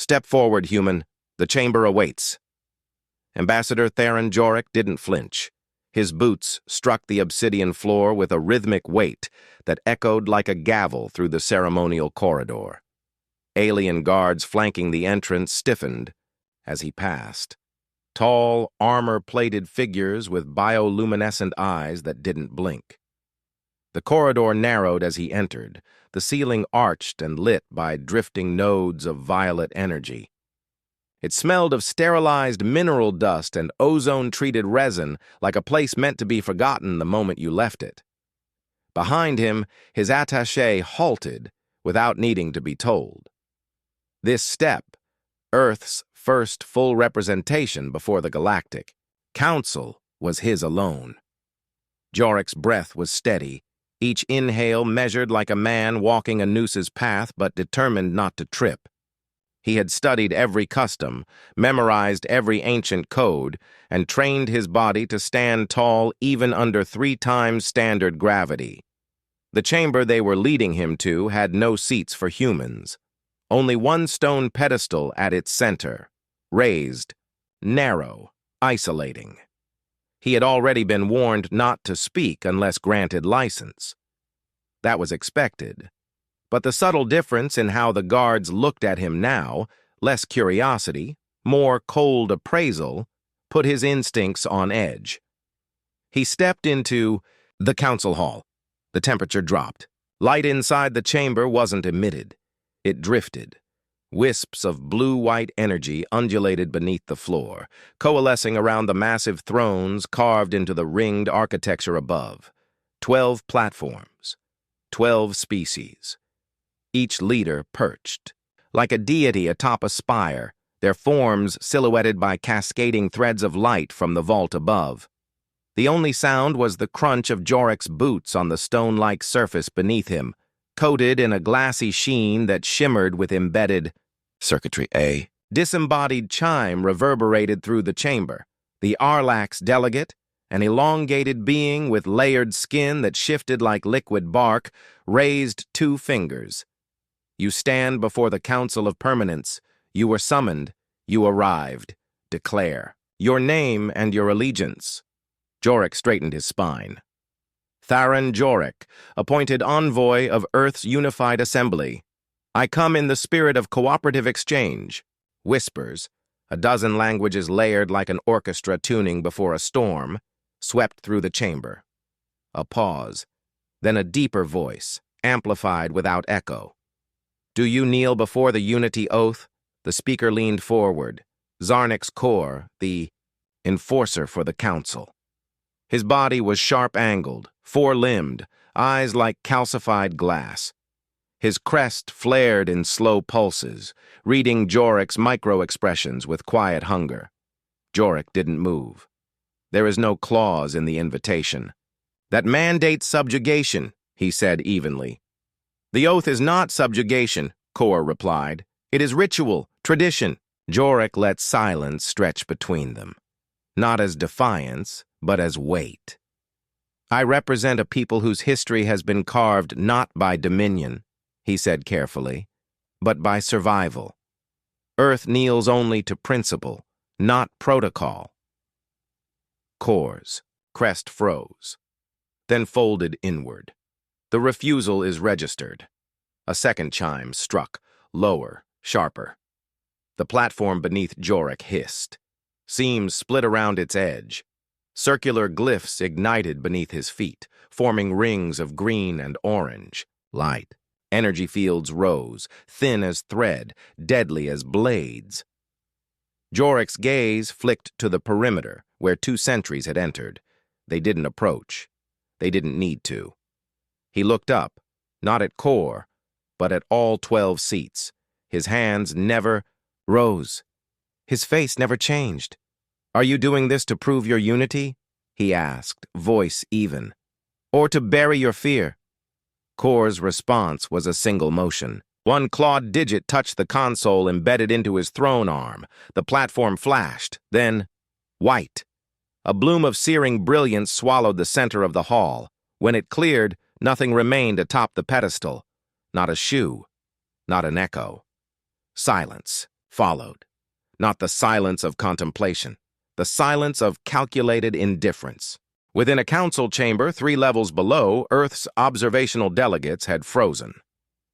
Step forward, human. The chamber awaits. Ambassador Theron Jorek didn't flinch. His boots struck the obsidian floor with a rhythmic weight that echoed like a gavel through the ceremonial corridor. Alien guards flanking the entrance stiffened as he passed. Tall, armor-plated figures with bioluminescent eyes that didn't blink. The corridor narrowed as he entered, the ceiling arched and lit by drifting nodes of violet energy. It smelled of sterilized mineral dust and ozone-treated resin, like a place meant to be forgotten the moment you left it. Behind him, his attaché halted without needing to be told. This step, Earth's first full representation before the Galactic Council, was his alone. Jorek's breath was steady, each inhale measured like a man walking a noose's path but determined not to trip. He had studied every custom, memorized every ancient code, and trained his body to stand tall even under 3 times standard gravity. The chamber they were leading him to had no seats for humans. Only one stone pedestal at its center, raised, narrow, isolating. He had already been warned not to speak unless granted license. That was expected. But the subtle difference in how the guards looked at him now, less curiosity, more cold appraisal, put his instincts on edge. He stepped into the council hall. The temperature dropped. Light inside the chamber wasn't emitted. It drifted. Wisps of blue-white energy undulated beneath the floor, coalescing around the massive thrones carved into the ringed architecture above. 12 platforms. 12 species. Each leader perched, like a deity atop a spire, their forms silhouetted by cascading threads of light from the vault above. The only sound was the crunch of Jorek's boots on the stone-like surface beneath him, coated in a glassy sheen that shimmered with embedded circuitry. A disembodied chime reverberated through the chamber. The Arlax delegate, an elongated being with layered skin that shifted like liquid bark, raised 2 fingers. You stand before the Council of Permanence. You were summoned. You arrived. Declare your name and your allegiance. Jorek straightened his spine. Theron Jorek, appointed envoy of Earth's Unified Assembly. I come in the spirit of cooperative exchange. Whispers, a dozen languages layered like an orchestra tuning before a storm, swept through the chamber. A pause, then a deeper voice, amplified without echo. Do you kneel before the unity oath? The speaker leaned forward. Zarnik's core, the enforcer for the council. His body was sharp-angled, 4-limbed, eyes like calcified glass. His crest flared in slow pulses, reading Jorek's micro-expressions with quiet hunger. Jorek didn't move. There is no clause in the invitation. That mandates subjugation, he said evenly. The oath is not subjugation, Kor replied. It is ritual, tradition. Jorek let silence stretch between them. Not as defiance, but as weight. I represent a people whose history has been carved not by dominion, he said carefully, but by survival. Earth kneels only to principle, not protocol. Kor's crest froze, then folded inward. The refusal is registered. A second chime struck, lower, sharper. The platform beneath Jorek hissed. Seams split around its edge. Circular glyphs ignited beneath his feet, forming rings of green and orange, light. Energy fields rose, thin as thread, deadly as blades. Jorek's gaze flicked to the perimeter, where 2 sentries had entered. They didn't approach. They didn't need to. He looked up, not at Kor, but at all 12 seats. His hands never rose. His face never changed. Are you doing this to prove your unity? He asked, voice even. Or to bury your fear? Kor's response was a single motion. One clawed digit touched the console embedded into his throne arm. The platform flashed, then white. A bloom of searing brilliance swallowed the center of the hall. When it cleared, nothing remained atop the pedestal. Not a shoe, not an echo. Silence, followed. Not the silence of contemplation, the silence of calculated indifference. Within a council chamber 3 levels below, Earth's observational delegates had frozen.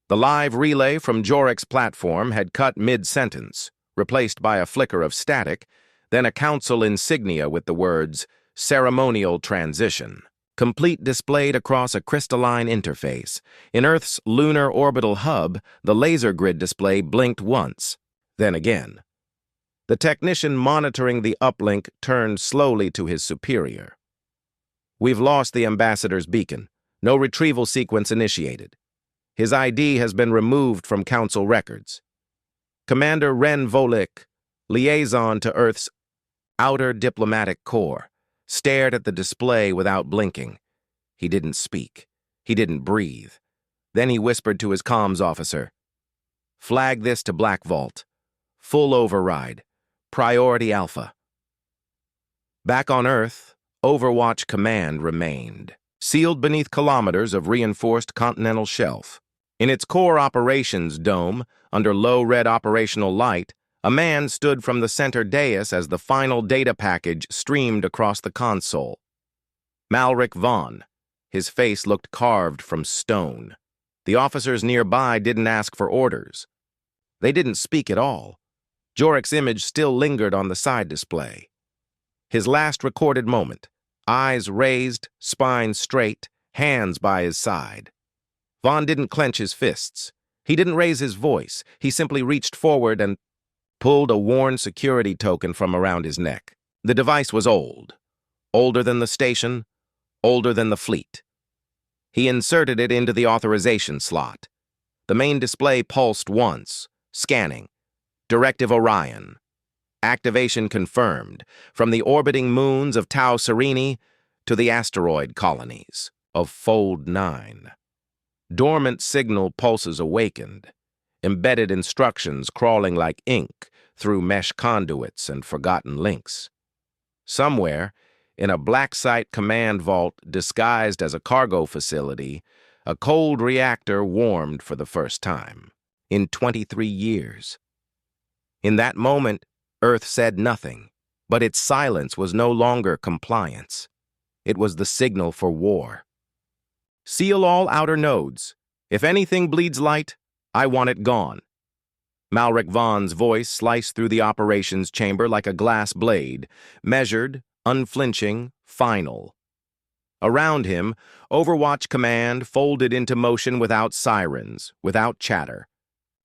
The live relay from Jorek's platform had cut mid-sentence, replaced by a flicker of static, then a council insignia with the words, "Ceremonial Transition," complete displayed across a crystalline interface. In Earth's lunar orbital hub, the laser grid display blinked once, then again. The technician monitoring the uplink turned slowly to his superior. "We've lost the ambassador's beacon. No retrieval sequence initiated. His ID has been removed from council records." Commander Ren Volik, liaison to Earth's outer diplomatic corps, stared at the display without blinking. He didn't speak. He didn't breathe. Then he whispered to his comms officer, "Flag this to Black Vault. Full override. Priority Alpha." Back on Earth, Overwatch Command remained, sealed beneath kilometers of reinforced continental shelf. In its core operations dome, under low red operational light, a man stood from the center dais as the final data package streamed across the console. Malric Vaughn. His face looked carved from stone. The officers nearby didn't ask for orders. They didn't speak at all. Jorek's image still lingered on the side display. His last recorded moment, eyes raised, spine straight, hands by his side. Vaughn didn't clench his fists. He didn't raise his voice. He simply reached forward and pulled a worn security token from around his neck. The device was old. Older than the station, older than the fleet. He inserted it into the authorization slot. The main display pulsed once, scanning. Directive Orion. Activation confirmed, from the orbiting moons of Tau Cerini to the asteroid colonies of Fold 9. Dormant signal pulses awakened, embedded instructions crawling like ink through mesh conduits and forgotten links. Somewhere, in a black site command vault disguised as a cargo facility, a cold reactor warmed for the first time in 23 years. In that moment, Earth said nothing, but its silence was no longer compliance. It was the signal for war. "Seal all outer nodes. If anything bleeds light, I want it gone." Malric Vaughn's voice sliced through the operations chamber like a glass blade, measured, unflinching, final. Around him, Overwatch Command folded into motion without sirens, without chatter.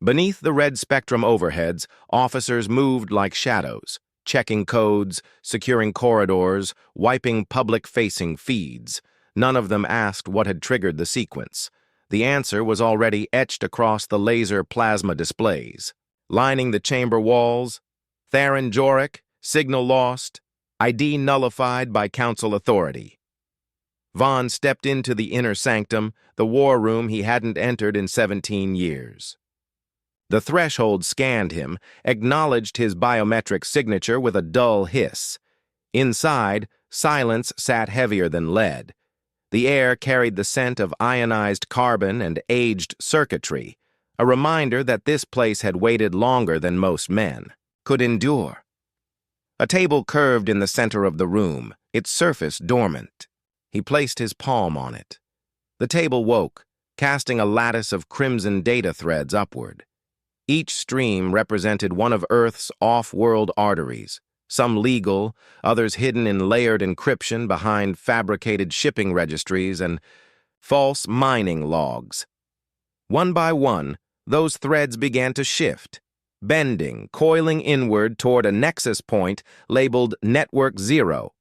Beneath the red spectrum overheads, officers moved like shadows, checking codes, securing corridors, wiping public-facing feeds. None of them asked what had triggered the sequence. The answer was already etched across the laser plasma displays. Lining the chamber walls, Theron Jorek, signal lost, ID nullified by council authority. Vaughn stepped into the inner sanctum, the war room he hadn't entered in 17 years. The threshold scanned him, acknowledged his biometric signature with a dull hiss. Inside, silence sat heavier than lead. The air carried the scent of ionized carbon and aged circuitry, a reminder that this place had waited longer than most men could endure. A table curved in the center of the room, its surface dormant. He placed his palm on it. The table woke, casting a lattice of crimson data threads upward. Each stream represented one of Earth's off-world arteries, some legal, others hidden in layered encryption behind fabricated shipping registries and false mining logs. One by one, those threads began to shift, bending, coiling inward toward a nexus point labeled Network 0.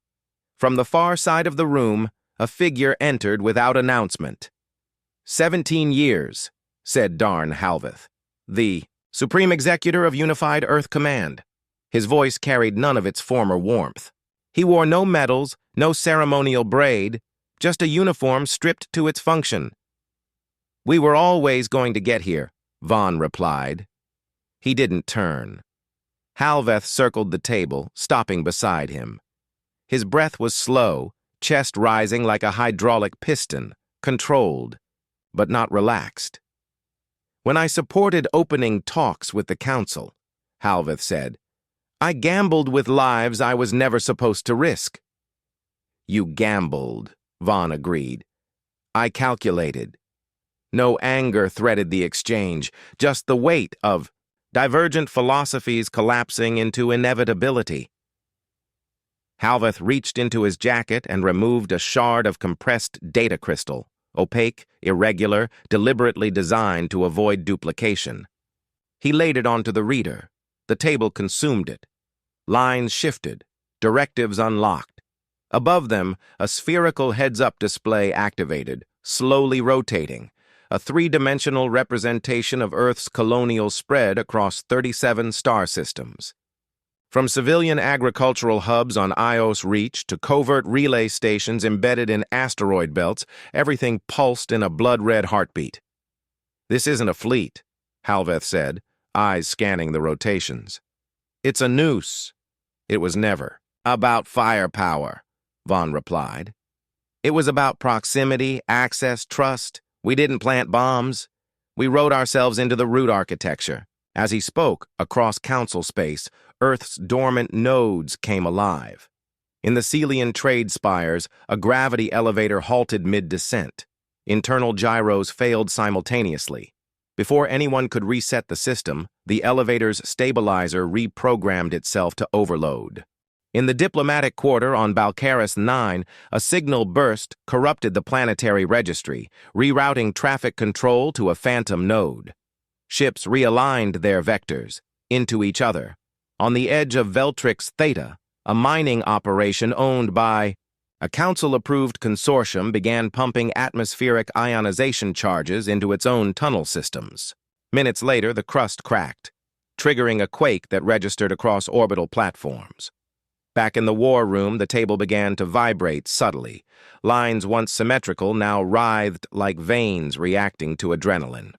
From the far side of the room, a figure entered without announcement. 17 years, said Darn Halveth, the Supreme Executor of Unified Earth Command. His voice carried none of its former warmth. He wore no medals, no ceremonial braid, just a uniform stripped to its function. "We were always going to get here," Vaughn replied. He didn't turn. Halveth circled the table, stopping beside him. His breath was slow, chest rising like a hydraulic piston, controlled, but not relaxed. "When I supported opening talks with the Council, Halveth said. I gambled with lives I was never supposed to risk. You gambled, Vaughn agreed. I calculated. No anger threaded the exchange, just the weight of divergent philosophies collapsing into inevitability. Halveth reached into his jacket and removed a shard of compressed data crystal, opaque, irregular, deliberately designed to avoid duplication. He laid it onto the reader. The table consumed it. Lines shifted, directives unlocked. Above them, a spherical heads-up display activated, slowly rotating, a three-dimensional representation of Earth's colonial spread across 37 star systems. From civilian agricultural hubs on Ios Reach to covert relay stations embedded in asteroid belts, everything pulsed in a blood-red heartbeat. This isn't a fleet, Halveth said, eyes scanning the rotations. It's a noose. It was never about firepower, Vaughn replied. It was about proximity, access, trust. We didn't plant bombs. We wrote ourselves into the root architecture. As he spoke, across council space, Earth's dormant nodes came alive. In the Celian trade spires, a gravity elevator halted mid-descent. Internal gyros failed simultaneously. Before anyone could reset the system, the elevator's stabilizer reprogrammed itself to overload. In the diplomatic quarter on Balcaris 9, a signal burst corrupted the planetary registry, rerouting traffic control to a phantom node. Ships realigned their vectors into each other. On the edge of Veltrix Theta, a mining operation owned by a council-approved consortium began pumping atmospheric ionization charges into its own tunnel systems. Minutes later, the crust cracked, triggering a quake that registered across orbital platforms. Back in the war room, the table began to vibrate subtly. Lines once symmetrical now writhed like veins reacting to adrenaline.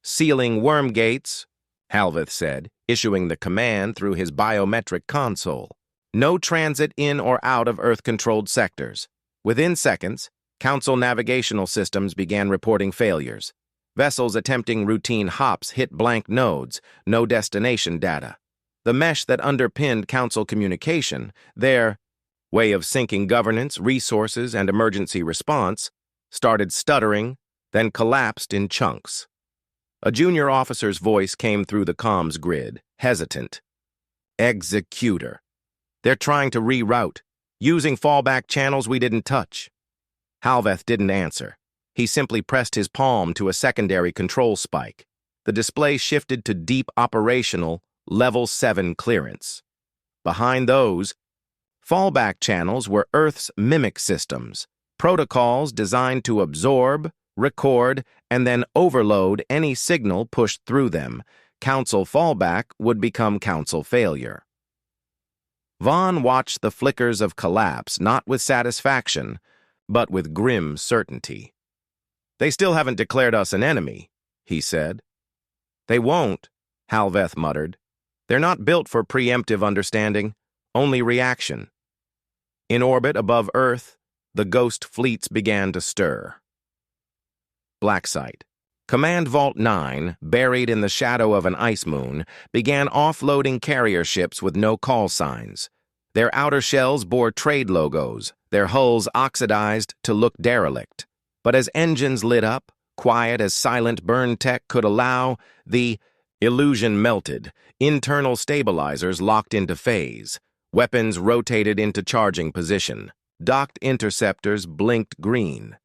Sealing worm gates, Halveth said, issuing the command through his biometric console. No transit in or out of Earth-controlled sectors. Within seconds, Council navigational systems began reporting failures. Vessels attempting routine hops hit blank nodes, no destination data. The mesh that underpinned Council communication, their way of syncing governance, resources, and emergency response, started stuttering, then collapsed in chunks. A junior officer's voice came through the comms grid, hesitant. Executor. They're trying to reroute, using fallback channels we didn't touch. Halveth didn't answer. He simply pressed his palm to a secondary control spike. The display shifted to deep operational, Level 7 clearance. Behind those, fallback channels were Earth's mimic systems, protocols designed to absorb, record, and then overload any signal pushed through them. Council fallback would become Council failure. Vaughn watched the flickers of collapse not with satisfaction, but with grim certainty. They still haven't declared us an enemy, he said. They won't, Halveth muttered. They're not built for preemptive understanding, only reaction. In orbit above Earth, the ghost fleets began to stir. Black Site. Command Vault 9, buried in the shadow of an ice moon, began offloading carrier ships with no call signs. Their outer shells bore trade logos, their hulls oxidized to look derelict. But as engines lit up, quiet as silent burn tech could allow, the illusion melted. Internal stabilizers locked into phase. Weapons rotated into charging position. Docked interceptors blinked green.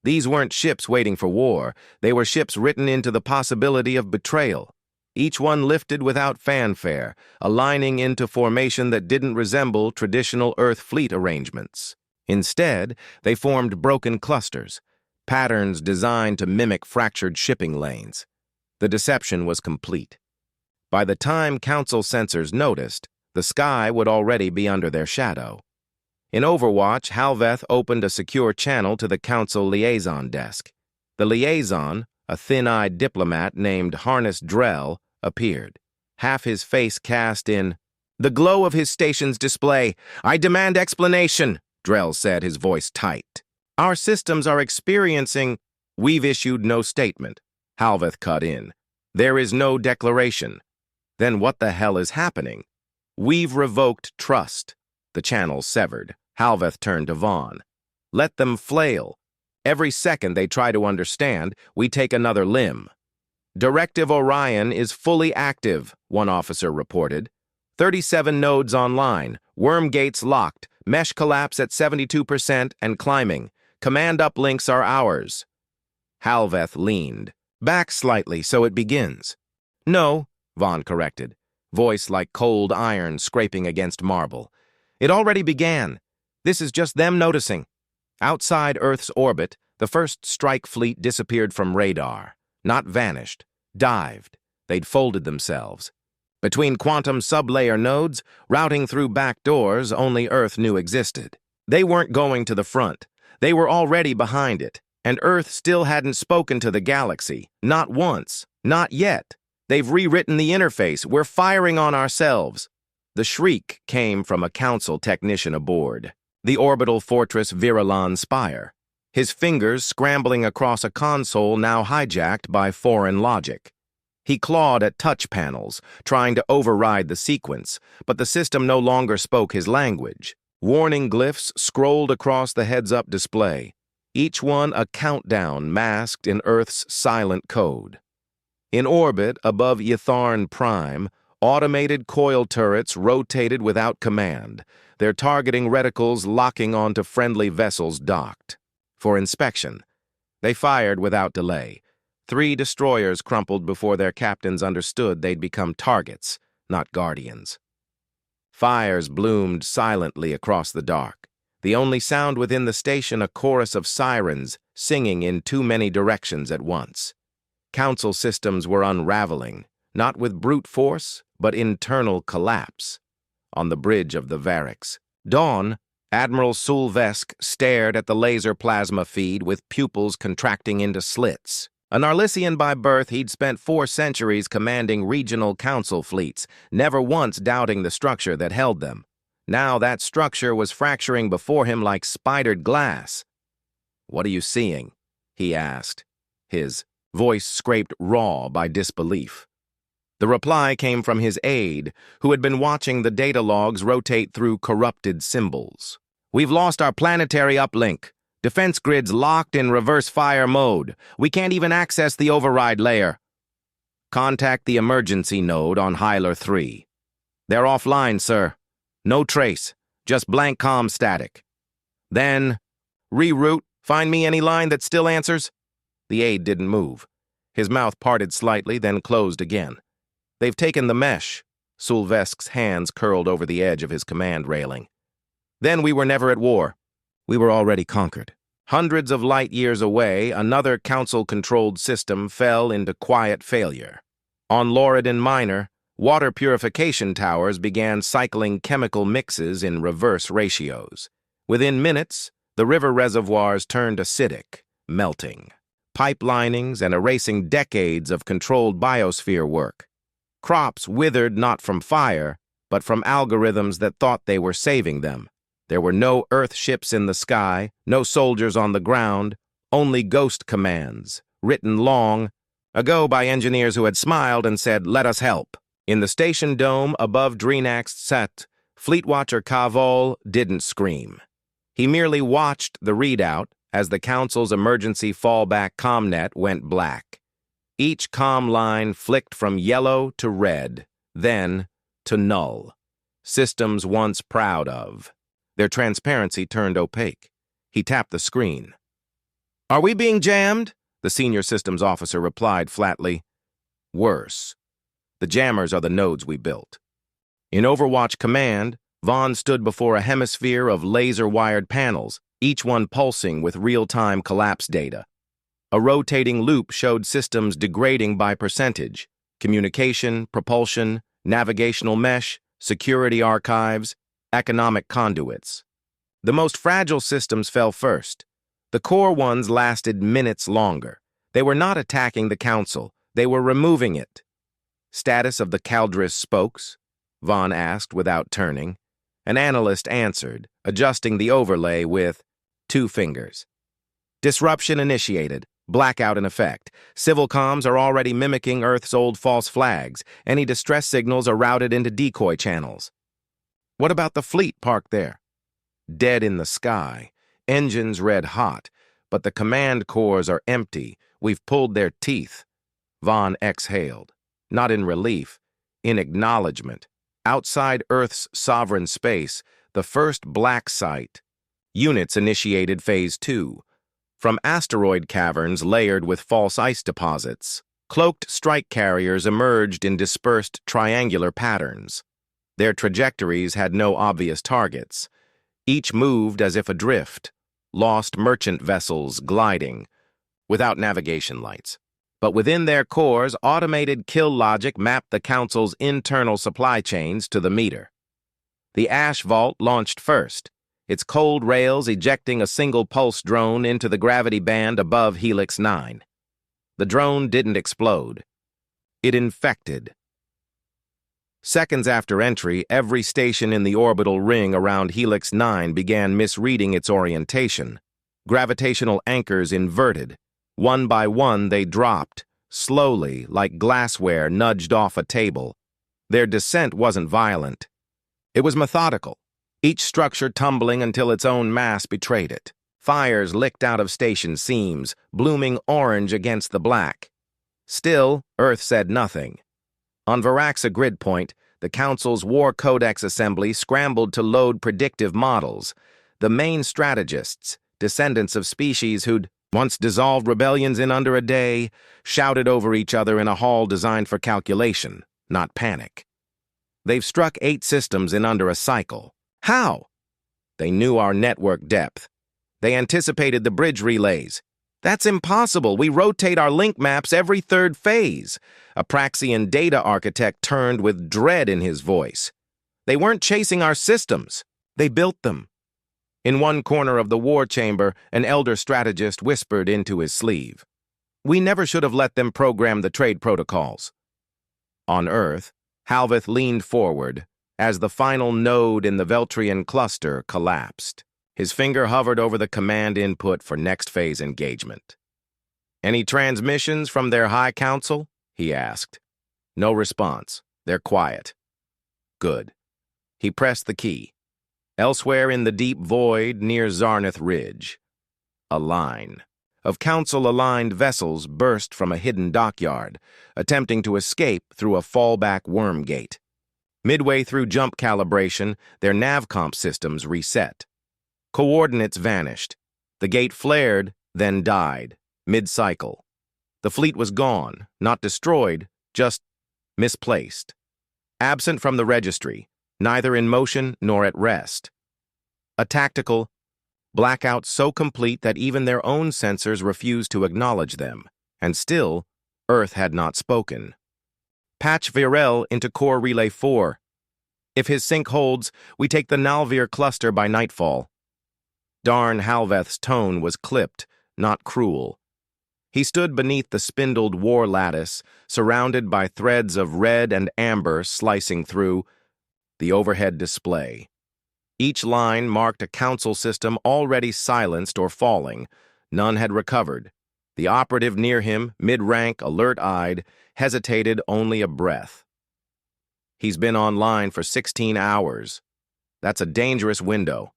These weren't ships waiting for war. They were ships written into the possibility of betrayal. Each one lifted without fanfare, aligning into formation that didn't resemble traditional Earth fleet arrangements. Instead, they formed broken clusters, patterns designed to mimic fractured shipping lanes. The deception was complete. By the time Council sensors noticed, the sky would already be under their shadow. In Overwatch, Halveth opened a secure channel to the Council liaison desk. The liaison, a thin-eyed diplomat named Harness Drell, appeared, half his face cast in the glow of his station's display. I demand explanation, Drell said, his voice tight. Our systems are experiencing. We've issued no statement, Halveth cut in. There is no declaration. Then what the hell is happening? We've revoked trust. The channel's severed. Halveth turned to Vaughn. Let them flail. Every second they try to understand, we take another limb. Directive Orion is fully active, one officer reported. 37 nodes online, worm gates locked, mesh collapse at 72% and climbing. Command uplinks are ours. Halveth leaned. Back slightly so it begins. No, Vaughn corrected, voice like cold iron scraping against marble. It already began. This is just them noticing. Outside Earth's orbit, the first strike fleet disappeared from radar. Not vanished, dived. They'd folded themselves. Between quantum sublayer nodes, routing through back doors only Earth knew existed. They weren't going to the front. They were already behind it, and Earth still hadn't spoken to the galaxy. Not once. Not yet. They've rewritten the interface. We're firing on ourselves. The shriek came from a council technician aboard. The orbital fortress Virilan Spire. His fingers scrambling across a console now hijacked by foreign logic. He clawed at touch panels, trying to override the sequence, but the system no longer spoke his language. Warning glyphs scrolled across the heads-up display, each one a countdown masked in Earth's silent code. In orbit above Ytharn Prime, automated coil turrets rotated without command, their targeting reticles locking onto friendly vessels docked. For inspection, they fired without delay. 3 destroyers crumpled before their captains understood they'd become targets, not guardians. Fires bloomed silently across the dark. The only sound within the station a chorus of sirens singing in too many directions at once. Council systems were unraveling, not with brute force, but internal collapse. On the bridge of the Varix, Dawn, Admiral Sulvesk stared at the laser plasma feed with pupils contracting into slits. A Narlissian by birth, he'd spent 4 centuries commanding regional council fleets, never once doubting the structure that held them. Now that structure was fracturing before him like spidered glass. "What are you seeing?" he asked, his voice scraped raw by disbelief. The reply came from his aide, who had been watching the data logs rotate through corrupted symbols. "We've lost our planetary uplink. Defense grid's locked in reverse fire mode. We can't even access the override layer. Contact the emergency node on Hyler 3. They're offline, sir. No trace, just blank comm static. Then, reroute, find me any line that still answers." The aide didn't move. His mouth parted slightly, then closed again. "They've taken the mesh." Sulvesk's hands curled over the edge of his command railing. "Then we were never at war. We were already conquered." Hundreds of light years away, another council-controlled system fell into quiet failure. On Loredan Minor, water purification towers began cycling chemical mixes in reverse ratios. Within minutes, the river reservoirs turned acidic, melting. Pipelinings and erasing decades of controlled biosphere work. Crops withered not from fire, but from algorithms that thought they were saving them. There were no Earth ships in the sky, no soldiers on the ground, only ghost commands, written long ago by engineers who had smiled and said, "Let us help." In the station dome above Dreenax Set, Fleet Watcher Kavol didn't scream. He merely watched the readout as the Council's emergency fallback comnet went black. Each comm line flicked from yellow to red, then to null. Systems once proud of. Their transparency turned opaque. He tapped the screen. "Are we being jammed?" the senior systems officer replied flatly. "Worse. The jammers are the nodes we built." In Overwatch Command, Vaughn stood before a hemisphere of laser-wired panels, each one pulsing with real-time collapse data. A rotating loop showed systems degrading by percentage: communication, propulsion, navigational mesh, security archives, economic conduits. The most fragile systems fell first. The core ones lasted minutes longer. They were not attacking the Council. They were removing it. "Status of the Caldris spokes?" Vaughn asked without turning. An analyst answered, adjusting the overlay with 2 fingers. "Disruption initiated. Blackout in effect. Civil comms are already mimicking Earth's old false flags. Any distress signals are routed into decoy channels. What about the fleet parked there? Dead in the sky. Engines red hot. But the command cores are empty. We've pulled their teeth. Vaughn exhaled. Not in relief. In acknowledgement. Outside Earth's sovereign space, the first black site. Units initiated Phase 2. From asteroid caverns layered with false ice deposits, cloaked strike carriers emerged in dispersed triangular patterns. Their trajectories had no obvious targets. Each moved as if adrift, lost merchant vessels gliding, without navigation lights. But within their cores, automated kill logic mapped the Council's internal supply chains to the meter. The Ash Vault launched first, its cold rails ejecting a single-pulse drone into the gravity band above Helix 9. The drone didn't explode. It infected. Seconds after entry, every station in the orbital ring around Helix 9 began misreading its orientation. Gravitational anchors inverted. One by one, they dropped, slowly, like glassware nudged off a table. Their descent wasn't violent. It was methodical. Each structure tumbling until its own mass betrayed it. Fires licked out of station seams, blooming orange against the black. Still, Earth said nothing. On Varaxa grid point, the Council's War Codex Assembly scrambled to load predictive models. The main strategists, descendants of species who'd once dissolved rebellions in under a day, shouted over each other in a hall designed for calculation, not panic. They've struck 8 systems in under a cycle. How? They knew our network depth. They anticipated the bridge relays. That's impossible. We rotate our link maps every 3rd phase. A Praxian data architect turned with dread in his voice. They weren't chasing our systems. They built them. In one corner of the war chamber, an elder strategist whispered into his sleeve. We never should have let them program the trade protocols. On Earth, Halveth leaned forward as the final node in the Veltrian cluster collapsed. His finger hovered over the command input for next phase engagement. Any transmissions from their High Council? He asked. No response. They're quiet. Good. He pressed the key. Elsewhere in the deep void near Zarnith Ridge, a line of Council-aligned vessels burst from a hidden dockyard, attempting to escape through a fallback worm gate. Midway through jump calibration, their navcomp systems reset. Coordinates vanished. The gate flared, then died, mid-cycle. The fleet was gone, not destroyed, just misplaced. Absent from the registry, neither in motion nor at rest. A tactical blackout so complete that even their own sensors refused to acknowledge them, and still, Earth had not spoken. Patch Virel into Core Relay 4. If his sync holds, we take the Nalvir cluster by nightfall. Darn Halveth's tone was clipped, not cruel. He stood beneath the spindled war lattice, surrounded by threads of red and amber slicing through the overhead display. Each line marked a Council system already silenced or falling. None had recovered. The operative near him, mid-rank, alert-eyed, hesitated only a breath. He's been online for 16 hours. That's a dangerous window.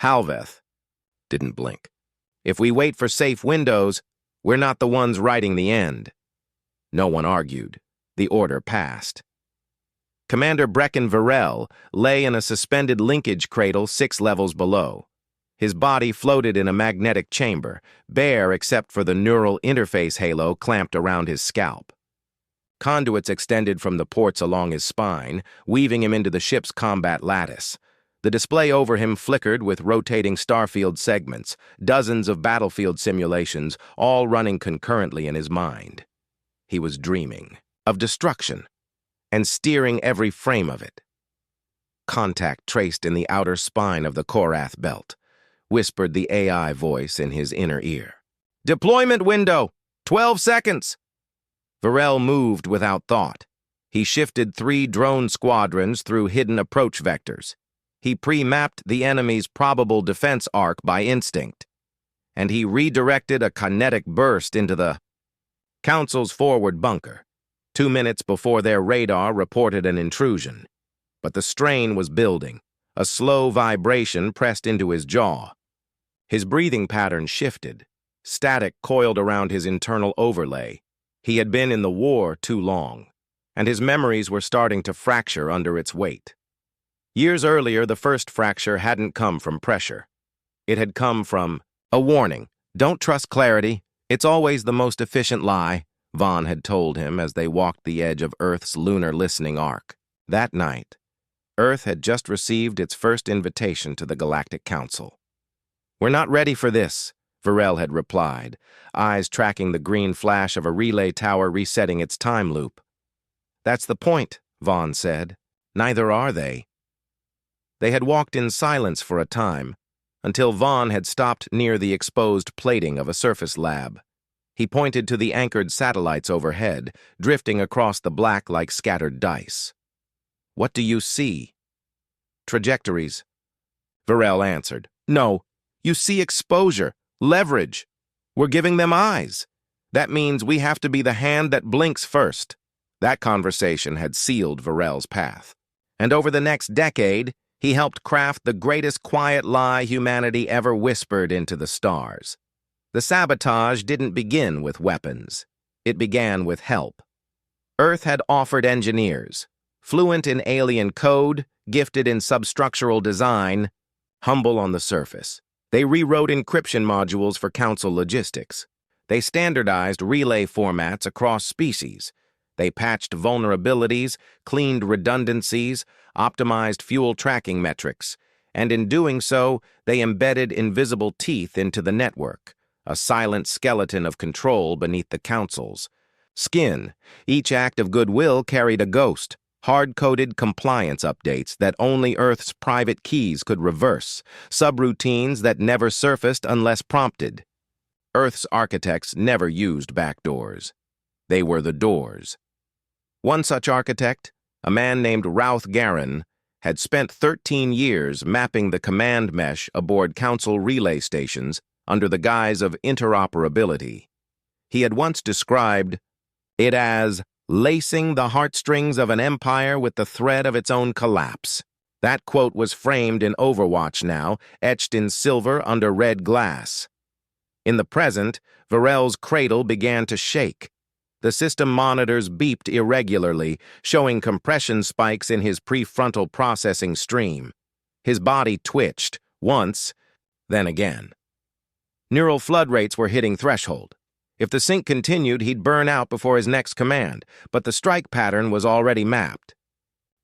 Halveth didn't blink. If we wait for safe windows, we're not the ones writing the end. No one argued. The order passed. Commander Brecken Virel lay in a suspended linkage cradle 6 levels below. His body floated in a magnetic chamber, bare except for the neural interface halo clamped around his scalp. Conduits extended from the ports along his spine, weaving him into the ship's combat lattice. The display over him flickered with rotating starfield segments, dozens of battlefield simulations, all running concurrently in his mind. He was dreaming of destruction, and steering every frame of it. Contact traced in the outer spine of the Korath belt, whispered the AI voice in his inner ear. Deployment window! 12 seconds! Virel moved without thought. He shifted 3 drone squadrons through hidden approach vectors. He pre-mapped the enemy's probable defense arc by instinct. and he redirected a kinetic burst into the Council's forward bunker, 2 minutes before their radar reported an intrusion. But the strain was building. A slow vibration pressed into his jaw. His breathing pattern shifted. Static coiled around his internal overlay. He had been in the war too long, and his memories were starting to fracture under its weight. Years earlier, the first fracture hadn't come from pressure. It had come from a warning. Don't trust clarity. It's always the most efficient lie, Vaughn had told him as they walked the edge of Earth's lunar listening arc. That night, Earth had just received its first invitation to the Galactic Council. "We're not ready for this," Varel had replied, eyes tracking the green flash of a relay tower resetting its time loop. "That's the point," Vaughn said. "Neither are they." They had walked in silence for a time, until Vaughn had stopped near the exposed plating of a surface lab. He pointed to the anchored satellites overhead, drifting across the black like scattered dice. "What do you see?" "Trajectories," Varel answered. "No, you see exposure, leverage. We're giving them eyes. That means we have to be the hand that blinks first." That conversation had sealed Varel's path. And over the next decade, he helped craft the greatest quiet lie humanity ever whispered into the stars. The sabotage didn't begin with weapons. It began with help. Earth had offered engineers, fluent in alien code, gifted in substructural design, humble on the surface. They rewrote encryption modules for Council logistics. They standardized relay formats across species. They patched vulnerabilities, cleaned redundancies, optimized fuel tracking metrics, and in doing so, they embedded invisible teeth into the network, a silent skeleton of control beneath the Council's skin. Each act of goodwill carried a ghost, hard-coded compliance updates that only Earth's private keys could reverse, subroutines that never surfaced unless prompted. Earth's architects never used backdoors. They were the doors. One such architect, a man named Routh Garin, had spent 13 years mapping the command mesh aboard Council relay stations under the guise of interoperability. He had once described it as lacing the heartstrings of an empire with the thread of its own collapse. That quote was framed in Overwatch now, etched in silver under red glass. In the present, Varel's cradle began to shake. The system monitors beeped irregularly, showing compression spikes in his prefrontal processing stream. His body twitched, once, then again. Neural flood rates were hitting threshold. If the sync continued, he'd burn out before his next command, but the strike pattern was already mapped.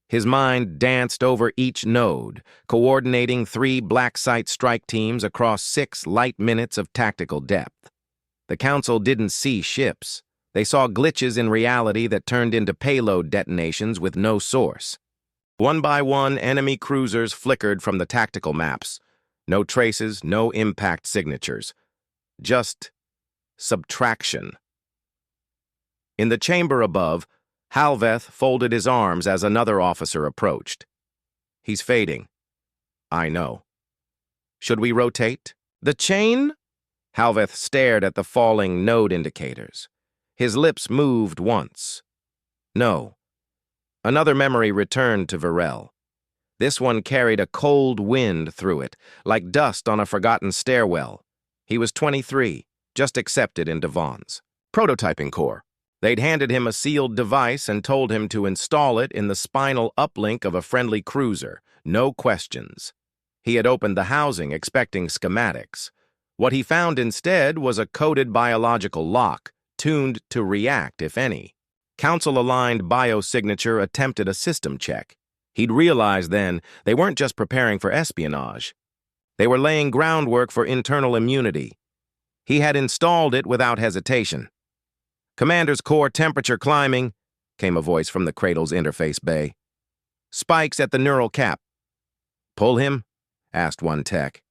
His mind danced over each node, coordinating 3 black site strike teams across 6 light minutes of tactical depth. The Council didn't see ships. They saw glitches in reality that turned into payload detonations with no source. One by one, enemy cruisers flickered from the tactical maps. No traces, no impact signatures. Just subtraction. In the chamber above, Halveth folded his arms as another officer approached. "He's fading." "I know." "Should we rotate?" "The chain?" Halveth stared at the falling node indicators. His lips moved once. "No." Another memory returned to Varel. This one carried a cold wind through it, like dust on a forgotten stairwell. He was 23, just accepted into Vaughn's prototyping core. They'd handed him a sealed device and told him to install it in the spinal uplink of a friendly cruiser. No questions. He had opened the housing expecting schematics. What he found instead was a coded biological lock, tuned to react, if any. Council-aligned biosignature attempted a system check. He'd realized then they weren't just preparing for espionage. They were laying groundwork for internal immunity. He had installed it without hesitation. "Commander's core temperature climbing," came a voice from the cradle's interface bay. "Spikes at the neural cap." "Pull him?" asked one tech.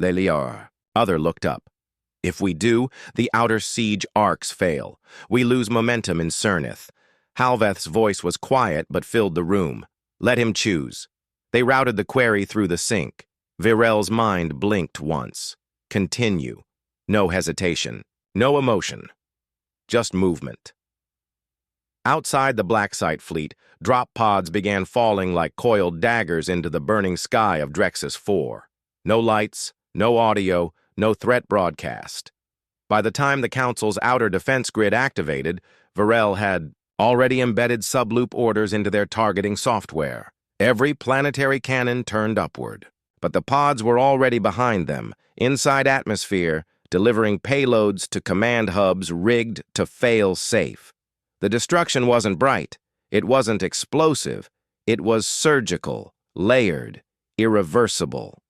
"Leliar." Other looked up. "If we do, the outer siege arcs fail. We lose momentum in Cernith." Halveth's voice was quiet but filled the room. "Let him choose." They routed the query through the sync. Virel's mind blinked once. Continue. No hesitation. No emotion. Just movement. Outside the Black Site fleet, drop pods began falling like coiled daggers into the burning sky of Drexus 4. No lights, no audio, no threat broadcast. By the time the Council's outer defense grid activated, Virel had already embedded subloop orders into their targeting software. Every planetary cannon turned upward. But the pods were already behind them, inside atmosphere, delivering payloads to command hubs rigged to fail safe. The destruction wasn't bright. It wasn't explosive. It was surgical, layered, irreversible.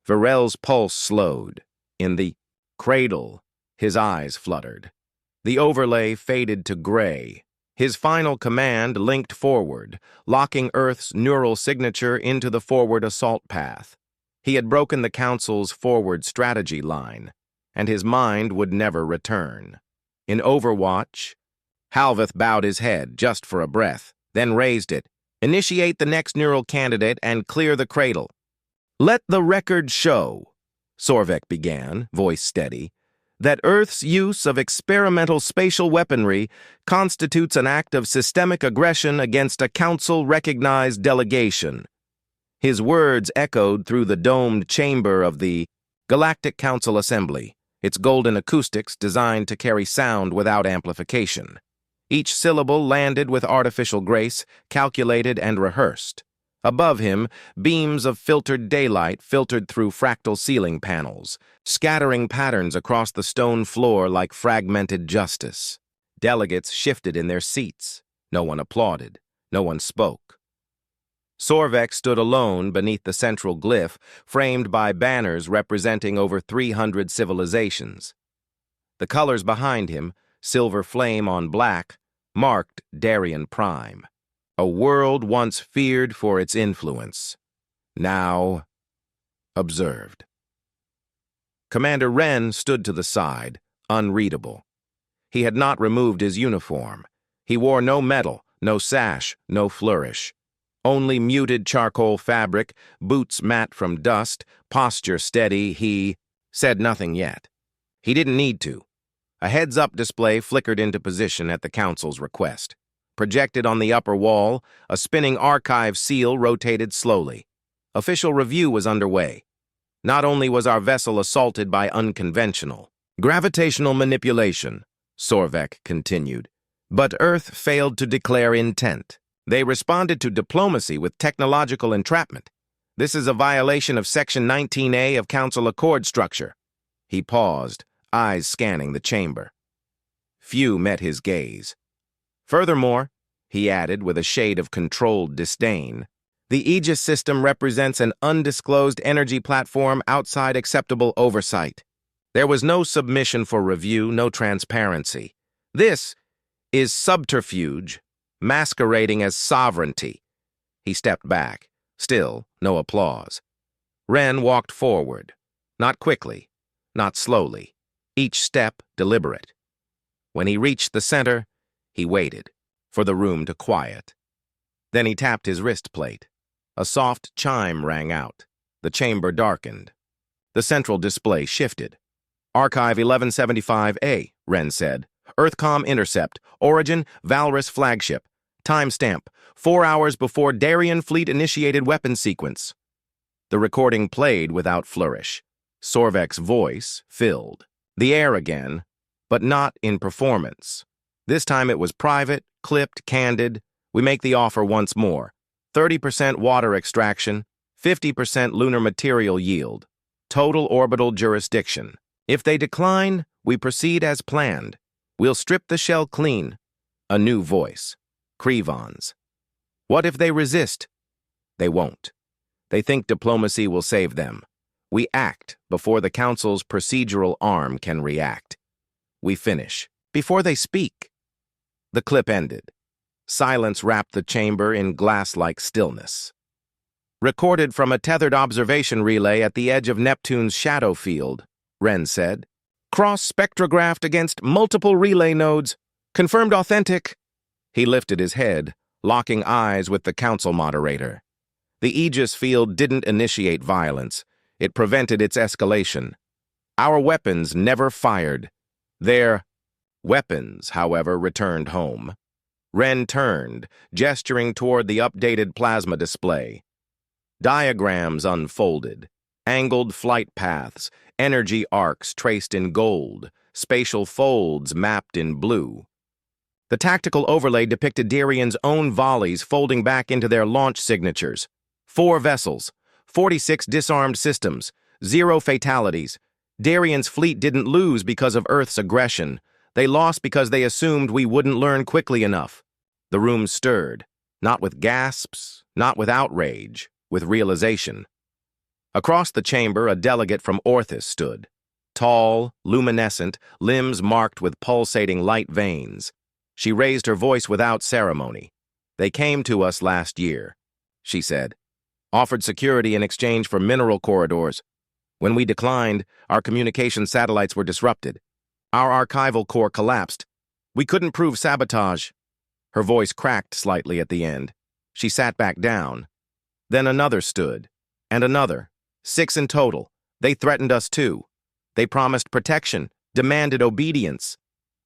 Virel's pulse slowed. In the cradle, his eyes fluttered. The overlay faded to gray. His final command linked forward, locking Earth's neural signature into the forward assault path. He had broken the Council's forward strategy line, and his mind would never return. In Overwatch, Halveth bowed his head just for a breath, then raised it. Initiate the next neural candidate and clear the cradle. Let the record show, Sorvek began, voice steady, that Earth's use of experimental spatial weaponry constitutes an act of systemic aggression against a Council-recognized delegation. His words echoed through the domed chamber of the Galactic Council Assembly, its golden acoustics designed to carry sound without amplification. Each syllable landed with artificial grace, calculated and rehearsed. Above him, beams of filtered daylight filtered through fractal ceiling panels, scattering patterns across the stone floor like fragmented justice. Delegates shifted in their seats. No one applauded. No one spoke. Sorvek stood alone beneath the central glyph, framed by banners representing over 300 civilizations. The colors behind him, silver flame on black, marked Darien Prime, a world once feared for its influence, now observed. Commander Wren stood to the side, unreadable. He had not removed his uniform. He wore no medal, no sash, no flourish. Only muted charcoal fabric, boots matte from dust, posture steady. He said nothing yet. He didn't need to. A heads-up display flickered into position at the Council's request. Projected on the upper wall, a spinning archive seal rotated slowly. Official review was underway. Not only was our vessel assaulted by unconventional, gravitational manipulation, Sorvek continued, but Earth failed to declare intent. They responded to diplomacy with technological entrapment. This is a violation of Section 19A of Council Accord structure. He paused, eyes scanning the chamber. Few met his gaze. Furthermore, he added with a shade of controlled disdain, the Aegis system represents an undisclosed energy platform outside acceptable oversight. There was no submission for review, no transparency. This is subterfuge, masquerading as sovereignty. He stepped back. Still, no applause. Wren walked forward. Not quickly, not slowly. Each step deliberate. When he reached the center, he waited for the room to quiet. Then he tapped his wrist plate. A soft chime rang out. The chamber darkened. The central display shifted. Archive 1175A, Wren said. Earthcom intercept. Origin, Valrus flagship. Timestamp, 4 hours before Darien Fleet initiated weapon sequence. The recording played without flourish. Sorvek's voice filled the air again, but not in performance. This time it was private, clipped, candid. We make the offer once more. 30% water extraction, 50% lunar material yield, total orbital jurisdiction. If they decline, we proceed as planned. We'll strip the shell clean. A new voice. Krevon's. What if they resist? They won't. They think diplomacy will save them. We act before the Council's procedural arm can react. We finish before they speak. The clip ended. Silence wrapped the chamber in glass-like stillness. Recorded from a tethered observation relay at the edge of Neptune's shadow field, Wren said. Cross-spectrographed against multiple relay nodes. Confirmed authentic. He lifted his head, locking eyes with the Council moderator. The Aegis field didn't initiate violence. It prevented its escalation. Our weapons never fired. Their weapons, however, returned home. Ren turned, gesturing toward the updated plasma display. Diagrams unfolded, angled flight paths, energy arcs traced in gold, spatial folds mapped in blue. The tactical overlay depicted Darian's own volleys folding back into their launch signatures. 4 vessels, 46 disarmed systems, 0 fatalities. Darian's fleet didn't lose because of Earth's aggression. They lost because they assumed we wouldn't learn quickly enough. The room stirred, not with gasps, not with outrage, with realization. Across the chamber, a delegate from Orthus stood. Tall, luminescent, limbs marked with pulsating light veins. She raised her voice without ceremony. "They came to us last year," she said. "Offered security in exchange for mineral corridors. When we declined, our communication satellites were disrupted. Our archival core collapsed. We couldn't prove sabotage." Her voice cracked slightly at the end. She sat back down. Then another stood, and another. 6 in total. They threatened us too. They promised protection, demanded obedience.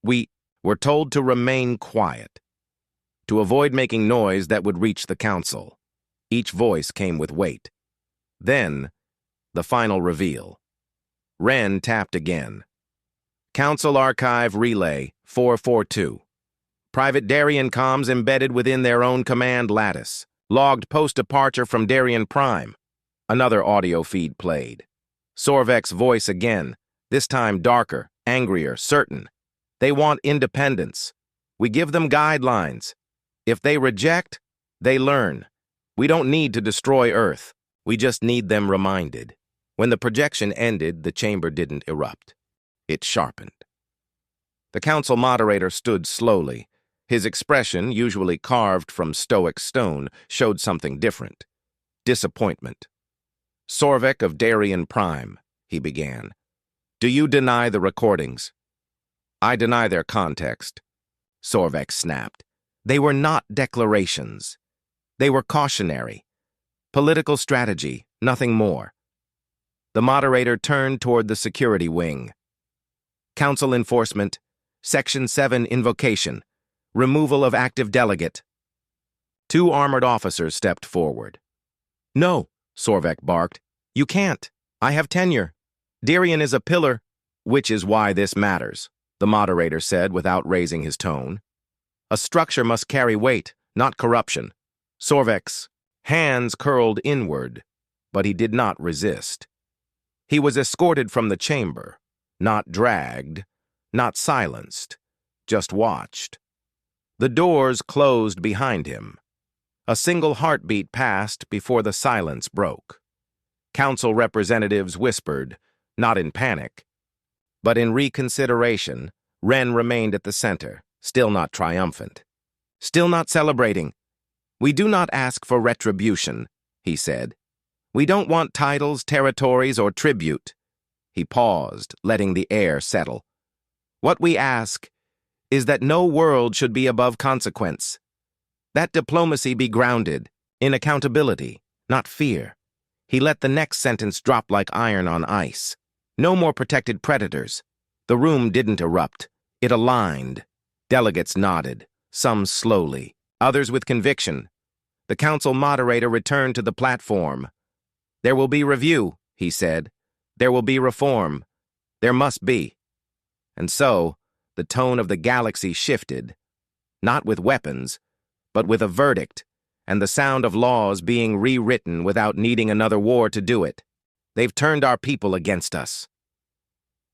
We were told to remain quiet, to avoid making noise that would reach the council. Each voice came with weight. Then, the final reveal. Ren tapped again. "Council Archive Relay 442. Private Darien comms embedded within their own command lattice. Logged post-departure from Darien Prime." Another audio feed played. Sorvek's voice again, this time darker, angrier, certain. "They want independence. We give them guidelines. If they reject, they learn. We don't need to destroy Earth. We just need them reminded." When the projection ended, the chamber didn't erupt. It sharpened. The council moderator stood slowly. His expression, usually carved from stoic stone, showed something different. Disappointment. "Sorvek of Darien Prime," he began. "Do you deny the recordings?" "I deny their context," Sorvek snapped. "They were not declarations. They were cautionary. Political strategy, nothing more." The moderator turned toward the security wing. "Council enforcement, Section 7 invocation, removal of active delegate." 2 armored officers stepped forward. "No," Sorvek barked. "You can't. I have tenure. Darien is a pillar." "Which is why this matters," the moderator said without raising his tone. "A structure must carry weight, not corruption." Sorvek's hands curled inward, but he did not resist. He was escorted from the chamber, not dragged, not silenced, just watched. The doors closed behind him. A single heartbeat passed before the silence broke. Council representatives whispered, not in panic, but in reconsideration. Ren remained at the center, still not triumphant, still not celebrating. "We do not ask for retribution," he said. "We don't want titles, territories, or tribute." He paused, letting the air settle. "What we ask is that no world should be above consequence. That diplomacy be grounded in accountability, not fear." He let the next sentence drop like iron on ice. "No more protected predators." The room didn't erupt. It aligned. Delegates nodded, some slowly, others with conviction. The council moderator returned to the platform. "There will be review," he said. "There will be reform. There must be." And so, the tone of the galaxy shifted, not with weapons, but with a verdict, and the sound of laws being rewritten without needing another war to do it. "They've turned our people against us."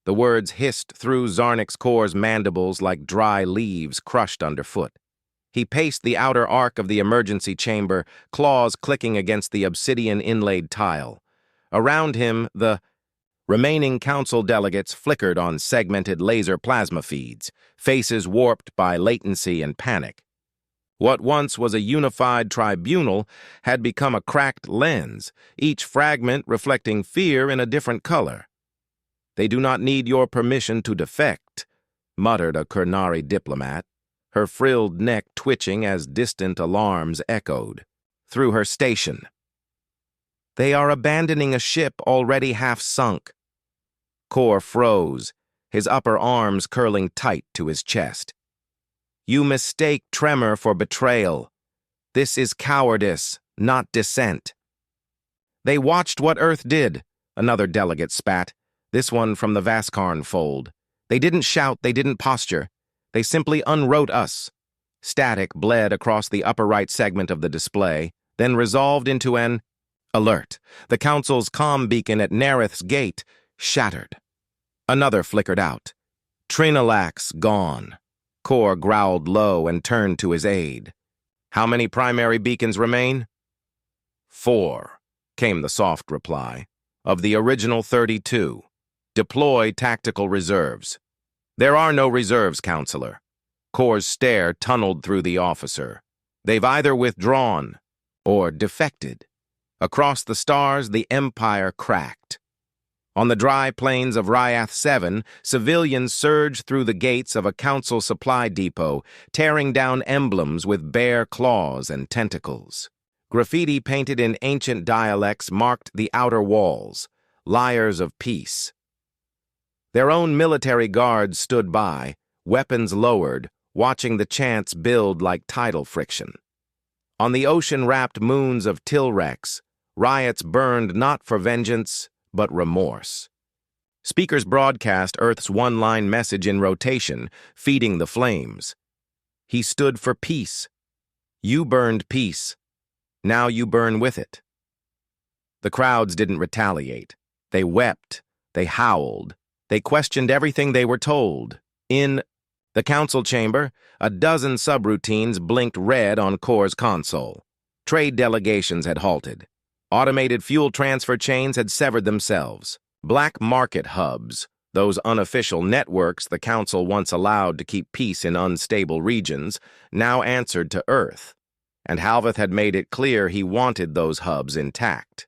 The words hissed through Zarnik's core's mandibles like dry leaves crushed underfoot. He paced the outer arc of the emergency chamber, claws clicking against the obsidian-inlaid tile. Around him, the remaining council delegates flickered on segmented laser plasma feeds, faces warped by latency and panic. What once was a unified tribunal had become a cracked lens, each fragment reflecting fear in a different color. "They do not need your permission to defect," muttered a Kurnari diplomat, her frilled neck twitching as distant alarms echoed through her station. They are abandoning a ship already half sunk. Core froze, his upper arms curling tight to his chest. You mistake tremor for betrayal. This is cowardice, not dissent. They watched what Earth did, another delegate spat, this one from the Vascarn fold. They didn't shout, they didn't posture. They simply unwrote us. Static bled across the upper right segment of the display, then resolved into an alert. The Council's comm beacon at Nereth's gate shattered. Another flickered out. Trinalax gone. Core growled low and turned to his aide. How many primary beacons remain? 4, came the soft reply. Of the original 32. Deploy tactical reserves. There are no reserves, Counselor. Core's stare tunneled through the officer. They've either withdrawn or defected. Across the stars, the Empire cracked. On the dry plains of Ryath 7, civilians surged through the gates of a Council supply depot, tearing down emblems with bare claws and tentacles. Graffiti painted in ancient dialects marked the outer walls, liars of peace. Their own military guards stood by, weapons lowered, watching the chants build like tidal friction. On the ocean-wrapped moons of Tilrex, riots burned not for vengeance, but remorse. Speakers broadcast Earth's one-line message in rotation, feeding the flames. He stood for peace. You burned peace. Now you burn with it. The crowds didn't retaliate. They wept. They howled. They questioned everything they were told. In the council chamber, a dozen subroutines blinked red on Core's console. Trade delegations had halted. Automated fuel transfer chains had severed themselves. Black market hubs, those unofficial networks the Council once allowed to keep peace in unstable regions, now answered to Earth, and Halveth had made it clear he wanted those hubs intact.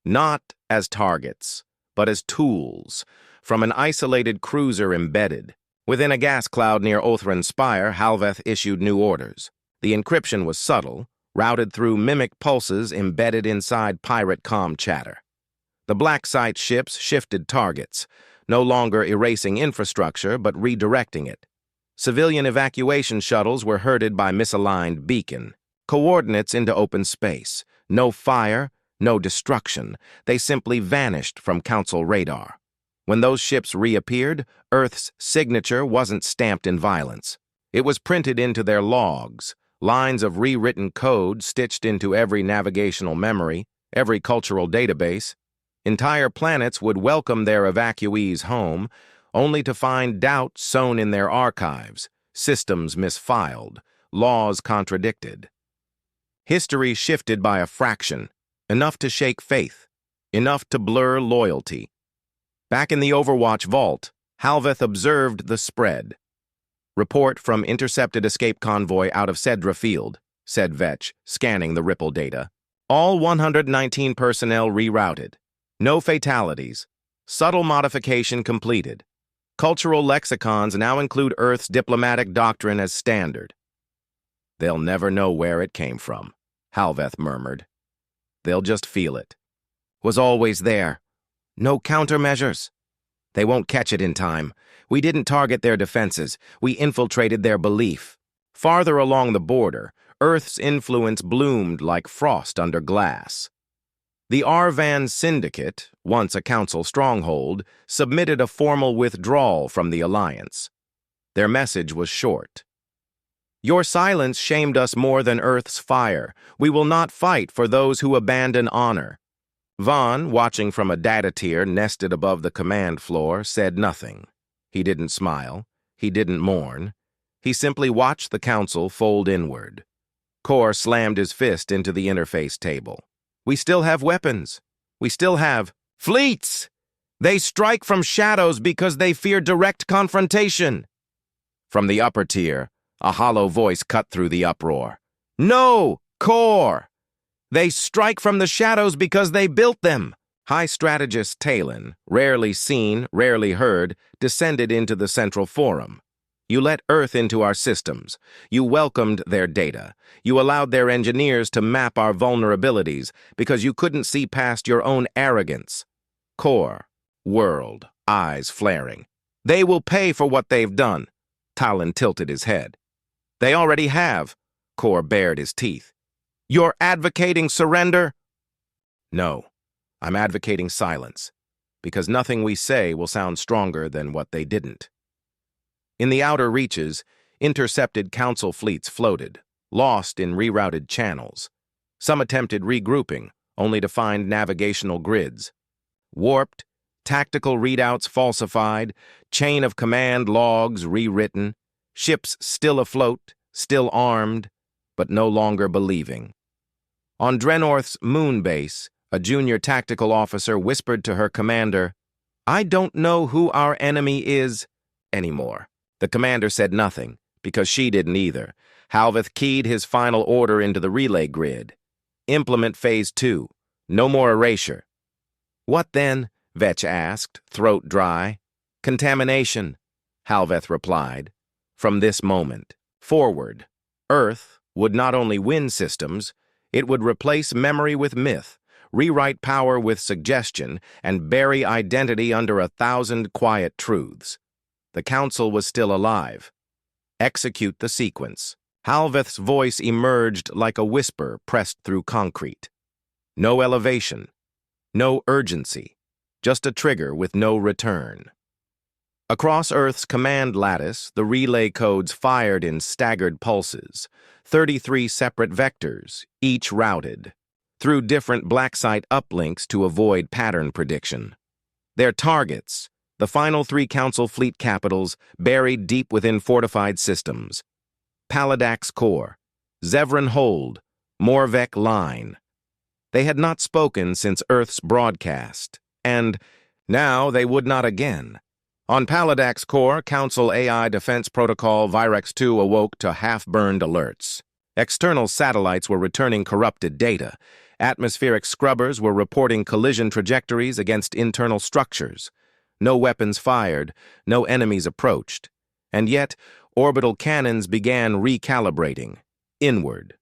Not as targets, but as tools, from an isolated cruiser embedded. Within a gas cloud near Othran Spire, Halveth issued new orders. The encryption was subtle, routed through mimic pulses embedded inside pirate comm chatter. The black site ships shifted targets, no longer erasing infrastructure but redirecting it. Civilian evacuation shuttles were herded by misaligned beacon. Coordinates into open space. No fire, no destruction. They simply vanished from Council radar. When those ships reappeared, Earth's signature wasn't stamped in violence. It was printed into their logs, lines of rewritten code stitched into every navigational memory, every cultural database. Entire planets would welcome their evacuees home, only to find doubt sown in their archives, systems misfiled, laws contradicted. History shifted by a fraction, enough to shake faith, enough to blur loyalty. Back in the Overwatch vault, Halveth observed the spread. Report from intercepted escape convoy out of Cedra Field, said Vetch, scanning the Ripple data. All 119 personnel rerouted. No fatalities. Subtle modification completed. Cultural lexicons now include Earth's diplomatic doctrine as standard. They'll never know where it came from, Halveth murmured. They'll just feel it. Was always there. No countermeasures. They won't catch it in time. We didn't target their defenses. We infiltrated their belief. Farther along the border, Earth's influence bloomed like frost under glass. The Arvan Syndicate, once a council stronghold, submitted a formal withdrawal from the alliance. Their message was short. Your silence shamed us more than Earth's fire. We will not fight for those who abandon honor. Vaughn, watching from a data tier nested above the command floor, said nothing. He didn't smile. He didn't mourn. He simply watched the council fold inward. Core slammed his fist into the interface table. We still have weapons. We still have fleets. They strike from shadows because they fear direct confrontation. From the upper tier, a hollow voice cut through the uproar. No, Core! They strike from the shadows because they built them. High Strategist Talon, rarely seen, rarely heard, descended into the central forum. You let Earth into our systems. You welcomed their data. You allowed their engineers to map our vulnerabilities because you couldn't see past your own arrogance. Core, world, eyes flaring. They will pay for what they've done. Talon tilted his head. They already have. Core bared his teeth. You're advocating surrender? No, I'm advocating silence, because nothing we say will sound stronger than what they didn't. In the outer reaches, intercepted Council fleets floated, lost in rerouted channels. Some attempted regrouping, only to find navigational grids. Warped, tactical readouts falsified, chain of command logs rewritten, ships still afloat, still armed, but no longer believing. On Drenorth's moon base, a junior tactical officer whispered to her commander, "I don't know who our enemy is anymore." The commander said nothing, because she didn't either. Halveth keyed his final order into the relay grid. Implement Phase 2. No more erasure. What then? Vetch asked, throat dry. Contamination, Halveth replied. From this moment forward, Earth would not only win systems, it would replace memory with myth, rewrite power with suggestion, and bury identity under 1,000 quiet truths. The Council was still alive. Execute the sequence. Halveth's voice emerged like a whisper pressed through concrete. No elevation, no urgency, just a trigger with no return. Across Earth's command lattice, the relay codes fired in staggered pulses, 33 separate vectors, each routed, through different blacksite uplinks to avoid pattern prediction. Their targets, the final 3 Council fleet capitals buried deep within fortified systems. Paladax Core, Zevran Hold, Morvek Line. They had not spoken since Earth's broadcast, and now they would not again. On Paladax Core, Council AI Defense Protocol Virex 2 awoke to half-burned alerts. External satellites were returning corrupted data. Atmospheric scrubbers were reporting collision trajectories against internal structures. No weapons fired, no enemies approached. And yet, orbital cannons began recalibrating, inward.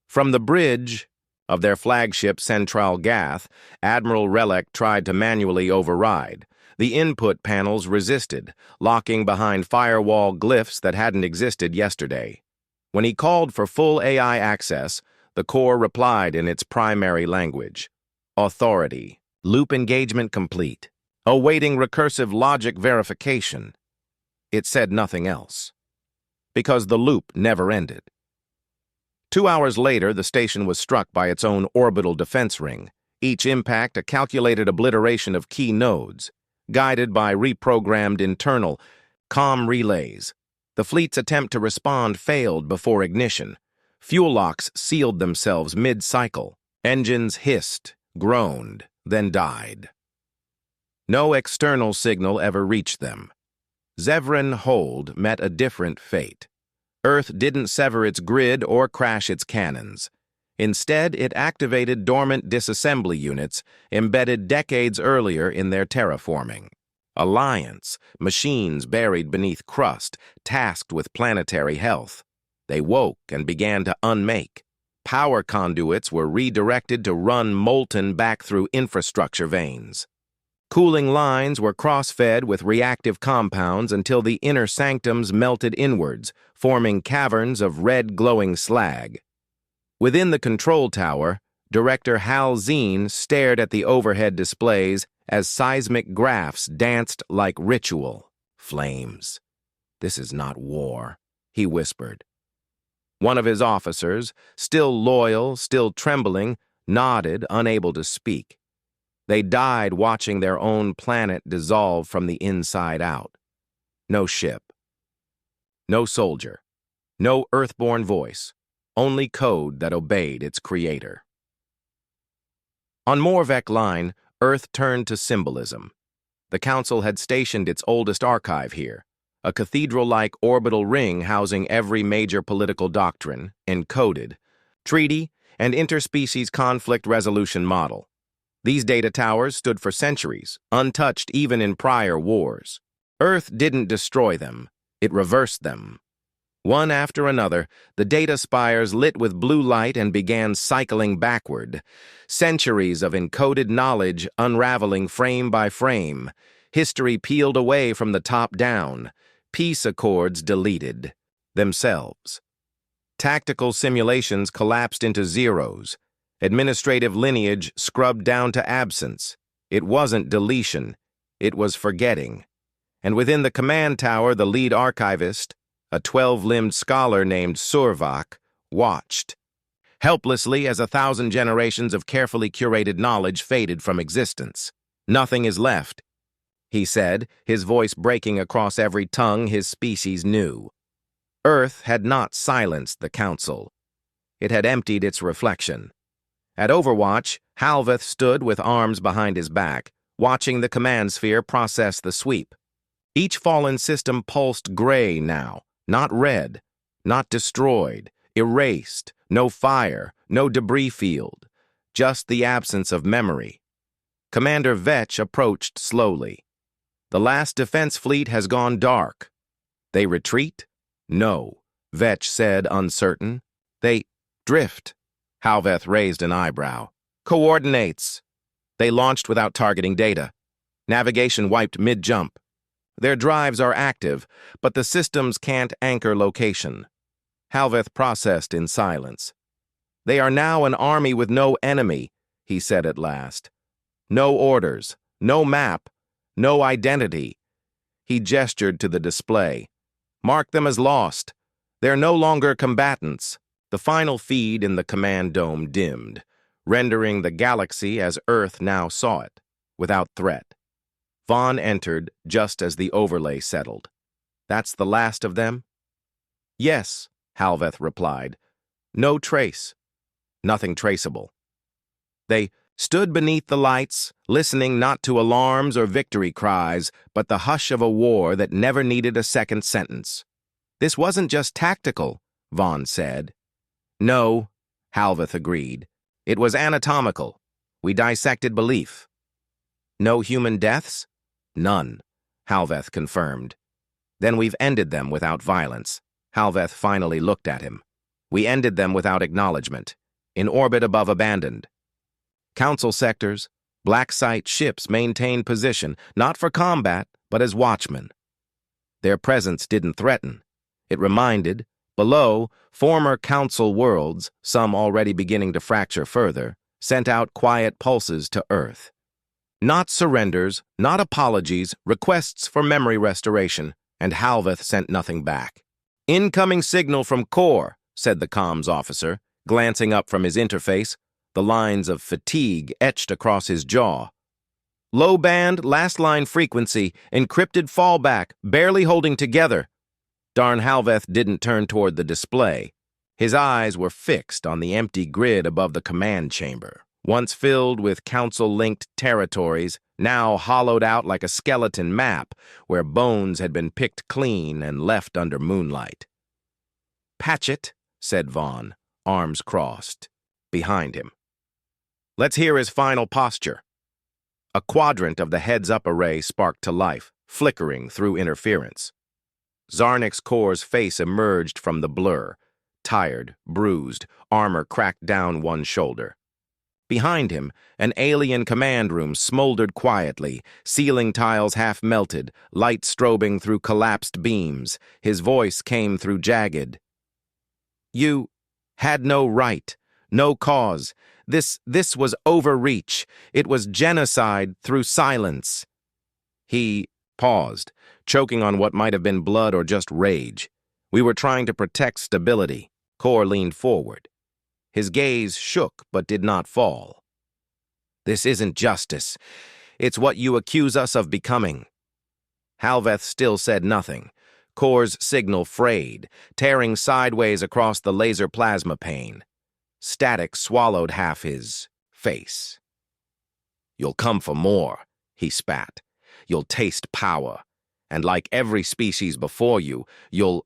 From the bridge of their flagship Central Gath, Admiral Relek tried to manually override. The input panels resisted, locking behind firewall glyphs that hadn't existed yesterday. When he called for full AI access, the Core replied in its primary language. Authority. Loop engagement complete. Awaiting recursive logic verification. It said nothing else. Because the loop never ended. 2 hours later, the station was struck by its own orbital defense ring, each impact a calculated obliteration of key nodes, guided by reprogrammed internal comm relays. The fleet's attempt to respond failed before ignition. Fuel locks sealed themselves mid-cycle. Engines hissed, groaned, then died. No external signal ever reached them. Zevran Hold met a different fate. Earth didn't sever its grid or crash its cannons. Instead, it activated dormant disassembly units embedded decades earlier in their terraforming. Alliance, machines buried beneath crust, tasked with planetary health. They woke and began to unmake. Power conduits were redirected to run molten back through infrastructure veins. Cooling lines were cross-fed with reactive compounds until the inner sanctums melted inwards, forming caverns of red glowing slag. Within the control tower, Director Hal Zine stared at the overhead displays as seismic graphs danced like ritual. Flames. This is not war, he whispered. One of his officers, still loyal, still trembling, nodded, unable to speak. They died watching their own planet dissolve from the inside out. No ship. No soldier. No earthborn voice. Only code that obeyed its creator. On Morvek Line, Earth turned to symbolism. The Council had stationed its oldest archive here, a cathedral-like orbital ring housing every major political doctrine, encoded, treaty, and interspecies conflict resolution model. These data towers stood for centuries, untouched even in prior wars. Earth didn't destroy them. It reversed them. One after another, the data spires lit with blue light and began cycling backward. Centuries of encoded knowledge unraveling frame by frame. History peeled away from the top down. Peace accords deleted. Themselves. Tactical simulations collapsed into zeros. Administrative lineage scrubbed down to absence. It wasn't deletion. It was forgetting. And within the command tower, the lead archivist, a 12-limbed scholar named Survak, watched, helplessly as 1,000 generations of carefully curated knowledge faded from existence. "Nothing is left," he said, his voice breaking across every tongue his species knew. Earth had not silenced the Council. It had emptied its reflection. At Overwatch, Halveth stood with arms behind his back, watching the command sphere process the sweep. Each fallen system pulsed gray now, not red, not destroyed, erased, no fire, no debris field, just the absence of memory. Commander Vetch approached slowly. "The last defense fleet has gone dark." "They retreat?" "No," Vetch said, uncertain. "They drift." Halveth raised an eyebrow. "Coordinates." "They launched without targeting data. Navigation wiped mid-jump. Their drives are active, but the systems can't anchor location." Halveth processed in silence. "They are now an army with no enemy," he said at last. "No orders, no map, no identity." He gestured to the display. "Mark them as lost. They're no longer combatants." The final feed in the command dome dimmed, rendering the galaxy as Earth now saw it, without threat. Vaughn entered just as the overlay settled. "That's the last of them?" "Yes," Halveth replied. "No trace. Nothing traceable." They stood beneath the lights, listening not to alarms or victory cries, but the hush of a war that never needed a second sentence. "This wasn't just tactical," Vaughn said. "No," Halveth agreed. "It was anatomical. We dissected belief." "No human deaths?" "None," Halveth confirmed. "Then we've ended them without violence." Halveth finally looked at him. "We ended them without acknowledgement, in orbit above abandoned. Council sectors, black site ships maintained position, not for combat, but as watchmen. Their presence didn't threaten. It reminded, below, former Council worlds, some already beginning to fracture further, sent out quiet pulses to Earth. Not surrenders, not apologies, requests for memory restoration, and Halveth sent nothing back. "Incoming signal from Core," said the comms officer, glancing up from his interface, the lines of fatigue etched across his jaw. "Low band, last line frequency, encrypted fallback, barely holding together." Darn Halveth didn't turn toward the display. His eyes were fixed on the empty grid above the command chamber, once filled with Council-linked territories, now hollowed out like a skeleton map where bones had been picked clean and left under moonlight. "Patchett," said Vaughn, arms crossed, behind him. "Let's hear his final posture." A quadrant of the heads-up array sparked to life, flickering through interference. Zarnik's Core's face emerged from the blur, tired, bruised, armor cracked down one shoulder. Behind him, an alien command room smoldered quietly, ceiling tiles half melted, light strobing through collapsed beams. His voice came through jagged. "You had no right, no cause. This was overreach. It was genocide through silence." He paused, choking on what might have been blood or just rage. "We were trying to protect stability." Core leaned forward. His gaze shook but did not fall. "This isn't justice. It's what you accuse us of becoming." Halveth still said nothing. Core's signal frayed, tearing sideways across the laser plasma pane. Static swallowed half his face. "You'll come for more," he spat. "You'll taste power. And like every species before you, you'll—"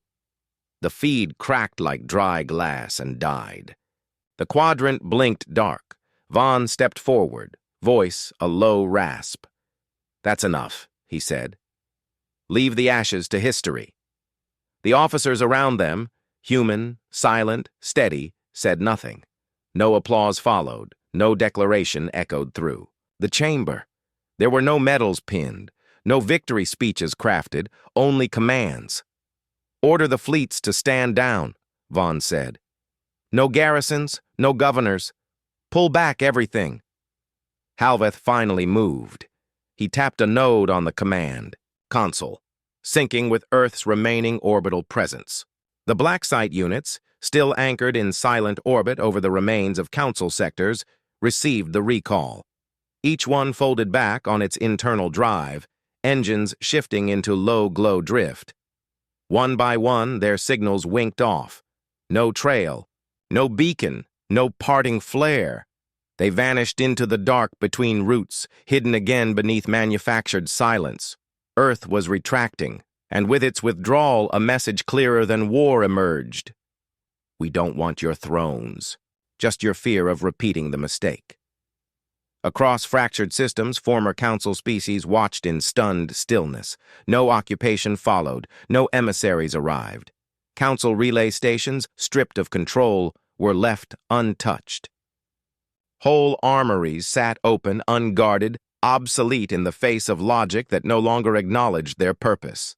The feed cracked like dry glass and died. The quadrant blinked dark. Vaughn stepped forward, voice a low rasp. "That's enough," he said. "Leave the ashes to history." The officers around them, human, silent, steady, said nothing. No applause followed, no declaration echoed through. The chamber. There were no medals pinned, no victory speeches crafted, only commands. "Order the fleets to stand down," Vaughn said. "No garrisons, no governors. Pull back everything." Halveth finally moved. He tapped a node on the command console, syncing with Earth's remaining orbital presence. The black site units, still anchored in silent orbit over the remains of Council sectors, received the recall. Each one folded back on its internal drive, engines shifting into low-glow drift. One by one, their signals winked off. No trail, no beacon, no parting flare. They vanished into the dark between roots, hidden again beneath manufactured silence. Earth was retracting, and with its withdrawal, a message clearer than war emerged. "We don't want your thrones, just your fear of repeating the mistake." Across fractured systems, former Council species watched in stunned stillness. No occupation followed, no emissaries arrived. Council relay stations, stripped of control, were left untouched. Whole armories sat open, unguarded, obsolete in the face of logic that no longer acknowledged their purpose.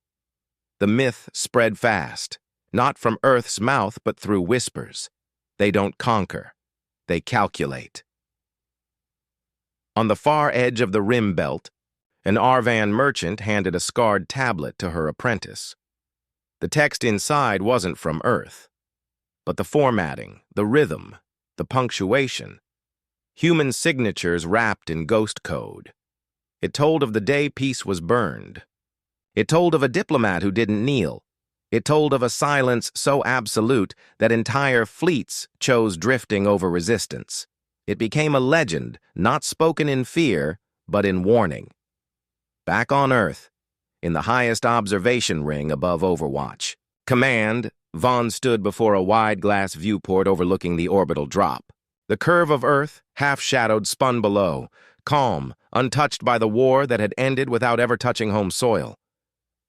The myth spread fast, not from Earth's mouth but through whispers. They don't conquer, they calculate. On the far edge of the rim belt, an Arvan merchant handed a scarred tablet to her apprentice. The text inside wasn't from Earth, but the formatting, the rhythm, the punctuation, human signatures wrapped in ghost code. It told of the day peace was burned. It told of a diplomat who didn't kneel. It told of a silence so absolute that entire fleets chose drifting over resistance. It became a legend, not spoken in fear, but in warning. Back on Earth, in the highest observation ring above Overwatch, Command, Vaughn stood before a wide glass viewport overlooking the orbital drop. The curve of Earth, half-shadowed, spun below, calm, untouched by the war that had ended without ever touching home soil.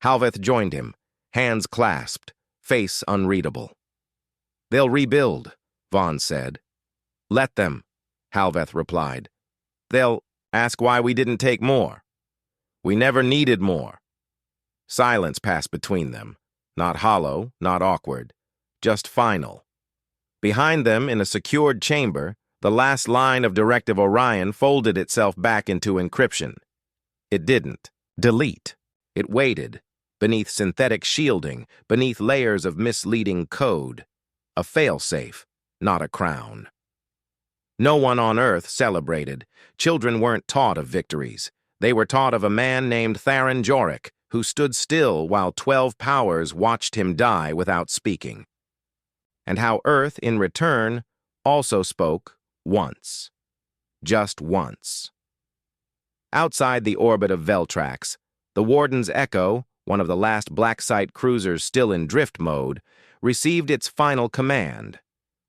Halveth joined him, hands clasped, face unreadable. "They'll rebuild," Vaughn said. "Let them," Halveth replied. "They'll ask why we didn't take more. We never needed more." Silence passed between them, not hollow, not awkward, just final. Behind them, in a secured chamber, the last line of Directive Orion folded itself back into encryption. It didn't delete. It waited, beneath synthetic shielding, beneath layers of misleading code. A failsafe, not a crown. No one on Earth celebrated. Children weren't taught of victories. They were taught of a man named Theron Jorek, who stood still while 12 powers watched him die without speaking. And how Earth, in return, also spoke once. Just once. Outside the orbit of Veltrax, the Warden's Echo, one of the last Black Site cruisers still in drift mode, received its final command: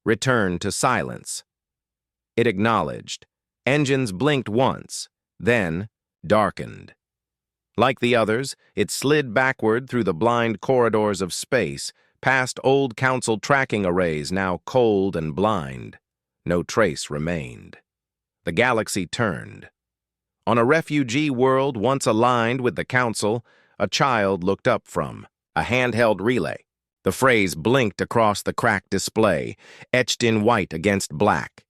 return to silence. It acknowledged. Engines blinked once, then darkened. Like the others, it slid backward through the blind corridors of space, past old Council tracking arrays now cold and blind. No trace remained. The galaxy turned. On a refugee world once aligned with the Council, a child looked up from a handheld relay. The phrase blinked across the cracked display, etched in white against black.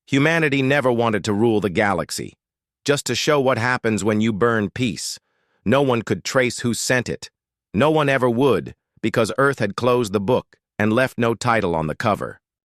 Humanity never wanted to rule the galaxy, just to show what happens when you burn peace. No one could trace who sent it. No one ever would, because Earth had closed the book and left no title on the cover.